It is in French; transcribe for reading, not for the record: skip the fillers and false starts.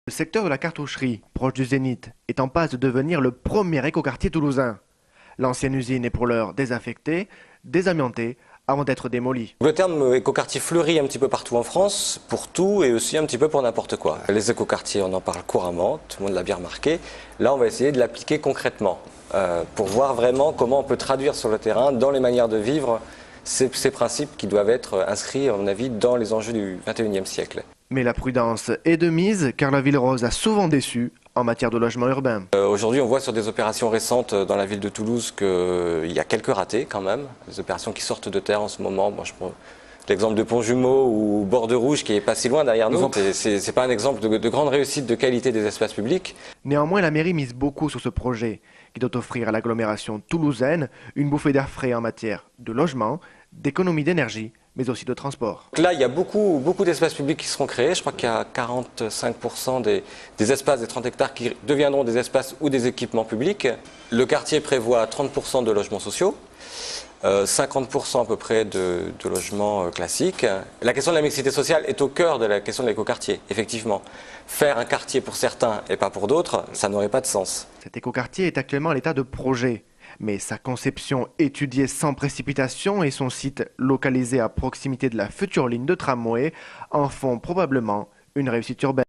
Le secteur de la Cartoucherie, proche du Zénith, est en passe de devenir le premier écoquartier toulousain. L'ancienne usine est pour l'heure désaffectée, désamiantée, avant d'être démolie. Le terme écoquartier fleurit un petit peu partout en France, pour tout et aussi un petit peu pour n'importe quoi. Les écoquartiers, on en parle couramment, tout le monde l'a bien remarqué. Là, on va essayer de l'appliquer concrètement, pour voir vraiment comment on peut traduire sur le terrain, dans les manières de vivre, ces principes qui doivent être inscrits, à mon avis, dans les enjeux du XXIe siècle. Mais la prudence est de mise, car la ville rose a souvent déçu en matière de logement urbain. Aujourd'hui, on voit sur des opérations récentes dans la ville de Toulouse qu'il y a quelques ratés quand même. Des opérations qui sortent de terre en ce moment. Bon, je prends l'exemple de Pont-Jumeau ou Borde-Rouge qui est pas si loin derrière nous. C'est pas un exemple de grande réussite de qualité des espaces publics. Néanmoins, la mairie mise beaucoup sur ce projet, qui doit offrir à l'agglomération toulousaine une bouffée d'air frais en matière de logement, d'économie d'énergie, mais aussi de transport. Donc là, il y a beaucoup d'espaces publics qui seront créés. Je crois qu'il y a 45% des espaces des 30 hectares qui deviendront des espaces ou des équipements publics. Le quartier prévoit 30% de logements sociaux, 50% à peu près de logements classiques. La question de la mixité sociale est au cœur de la question de l'écoquartier, effectivement. Faire un quartier pour certains et pas pour d'autres, ça n'aurait pas de sens. Cet écoquartier est actuellement à l'état de projet, mais sa conception étudiée sans précipitation et son site localisé à proximité de la future ligne de tramway en font probablement une réussite urbaine.